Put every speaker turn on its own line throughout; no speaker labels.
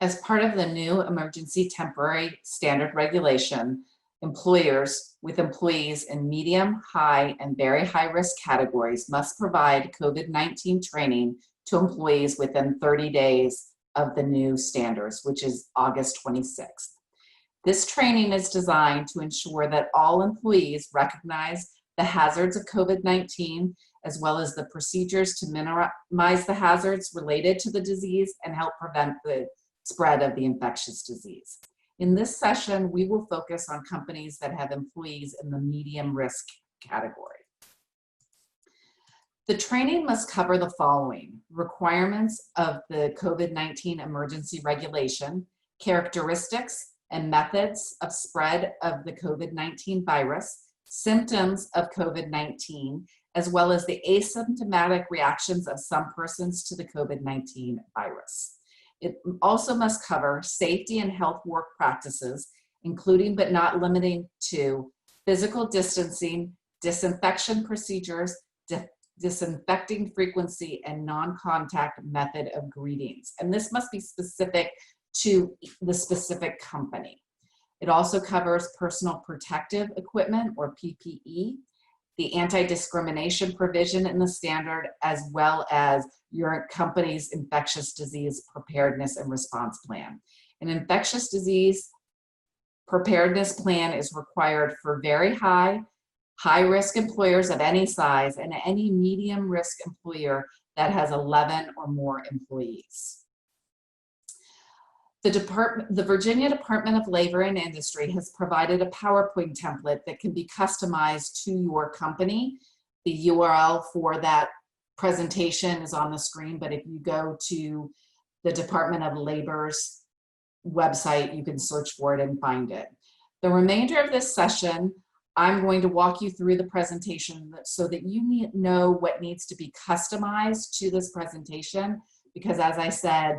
As part of the new emergency temporary standard regulation, employers with employees in medium, high, and very high risk categories must provide COVID-19 training to employees within 30 days of the new standards, which is August 26th. This training is designed to ensure that all employees recognize the hazards of COVID-19, as well as the procedures to minimize the hazards related to the disease and help prevent the spread of the infectious disease. In this session, we will focus on companies that have employees in the medium risk category. The training must cover the following: requirements of the COVID-19 emergency regulation, characteristics and methods of spread of the COVID-19 virus, symptoms of COVID-19, as well as the asymptomatic reactions of some persons to the COVID-19 virus. It also must cover safety and health work practices, including but not limiting to physical distancing, disinfection procedures, disinfecting frequency, and non-contact method of greetings. And this must be specific to the specific company. It also covers personal protective equipment, or PPE, the anti-discrimination provision in the standard, as well as your company's infectious disease preparedness and response plan. An infectious disease preparedness plan is required for very high-risk employers of any size and any medium-risk employer that has 11 or more employees. The Virginia Department of Labor and Industry has provided a PowerPoint template that can be customized to your company. The URL for that presentation is on the screen, but if you go to the Department of Labor's website, you can search for it and find it. The remainder of this session, I'm going to walk you through the presentation so that you know what needs to be customized to this presentation, because as I said,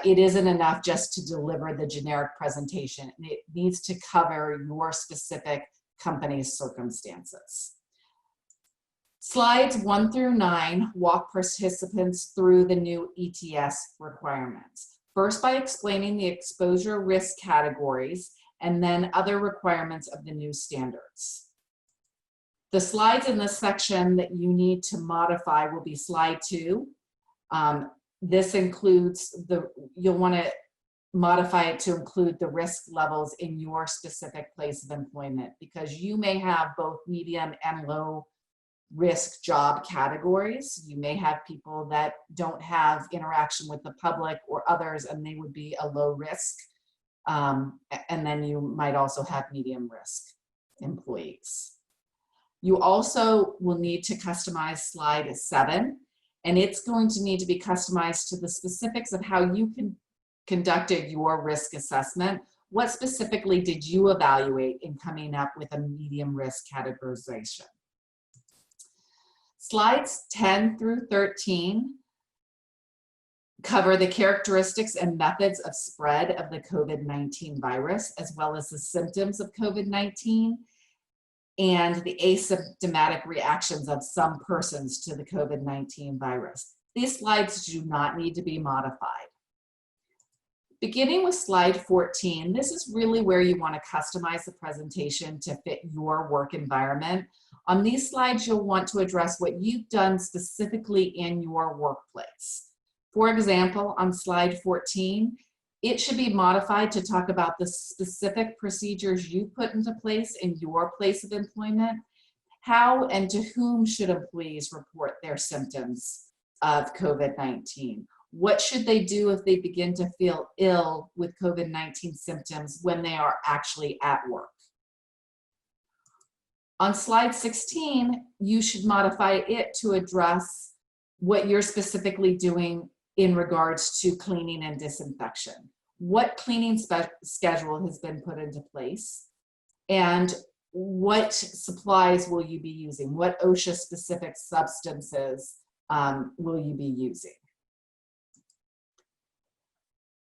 it isn't enough just to deliver the generic presentation. It needs to cover your specific company's circumstances. Slides 1 through 9 walk participants through the new ETS requirements. First, by explaining the exposure risk categories and then other requirements of the new standards. The slides in this section that you need to modify will be slide 2. This includes you'll want to modify it to include the risk levels in your specific place of employment, because you may have both medium and low risk job categories. You may have people that don't have interaction with the public or others, and they would be a low risk. And then you might also have medium risk employees. You also will need to customize slide 7. And it's going to need to be customized to the specifics of how you conducted your risk assessment. What specifically did you evaluate in coming up with a medium risk categorization? Slides 10 through 13 cover the characteristics and methods of spread of the COVID-19 virus, as well as the symptoms of COVID-19 and the asymptomatic reactions of some persons to the COVID-19 virus. These slides do not need to be modified. Beginning with slide 14, this is really where you want to customize the presentation to fit your work environment. On these slides, you'll want to address what you've done specifically in your workplace. For example, on slide 14, it should be modified to talk about the specific procedures you put into place in your place of employment. How and to whom should employees report their symptoms of COVID-19? What should they do if they begin to feel ill with COVID-19 symptoms when they are actually at work? On slide 16, you should modify it to address what you're specifically doing in regards to cleaning and disinfection. What cleaning schedule has been put into place, and what supplies will you be using? What OSHA specific substances will you be using?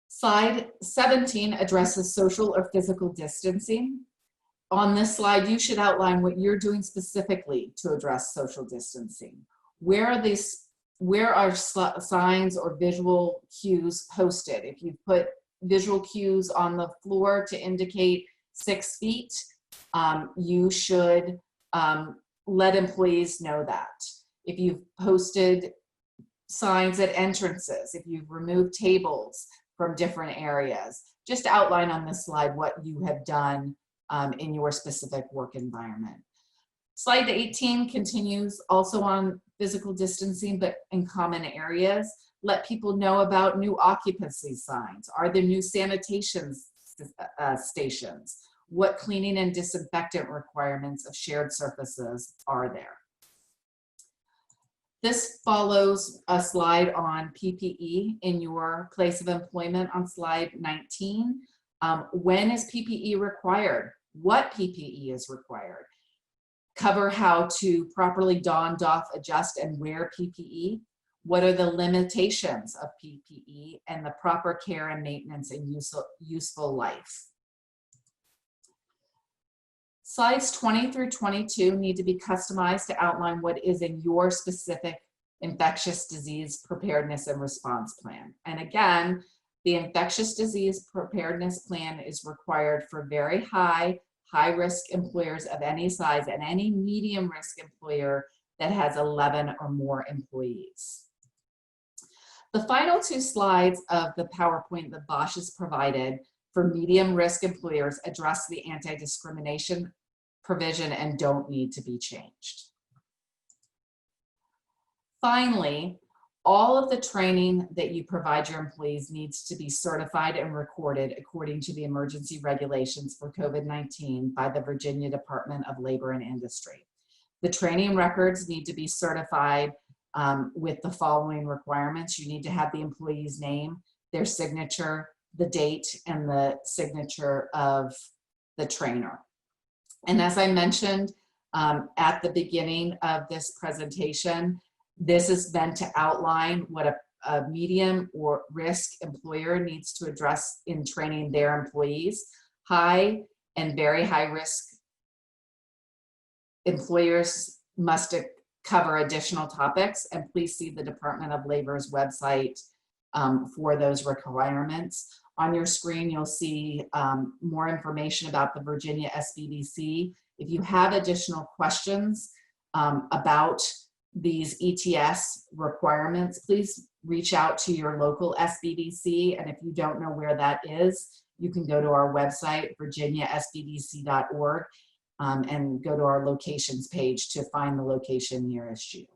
Slide 17 addresses social or physical distancing. On this slide, you should outline what you're doing specifically to address social distancing. Where are signs or visual cues posted? If you put visual cues on the floor to indicate 6 feet, you should let employees know that. If you've posted signs at entrances, if you've removed tables from different areas, just outline on this slide what you have done in your specific work environment. Slide 18 continues also on physical distancing, but in common areas. Let people know about new occupancy signs. Are there new sanitation stations? What cleaning and disinfectant requirements of shared surfaces are there? This follows a slide on PPE in your place of employment on slide 19. When is PPE required? What PPE is required? Cover how to properly don, doff, adjust, and wear PPE. What are the limitations of PPE and the proper care and maintenance and useful life? Slides 20 through 22 need to be customized to outline what is in your specific infectious disease preparedness and response plan. And again, the infectious disease preparedness plan is required for very high-risk employers of any size and any medium-risk employer that has 11 or more employees. The final 2 slides of the PowerPoint that VOSH has provided for medium-risk employers address the anti-discrimination provision and don't need to be changed. Finally, all of the training that you provide your employees needs to be certified and recorded according to the emergency regulations for COVID-19 by the Virginia Department of Labor and Industry. The training records need to be certified with the following requirements. You need to have the employee's name, their signature, the date, and the signature of the trainer. And as I mentioned at the beginning of this presentation, this is meant to outline what a medium or risk employer needs to address in training their employees. High and very high risk employers must cover additional topics, and please see the Department of Labor's website for those requirements. On your screen, you'll see more information about the Virginia SBDC. If you have additional questions about these ETS requirements, please reach out to your local SBDC. And if you don't know where that is, you can go to our website, virginiasbdc.org, and go to our locations page to find the location nearest you.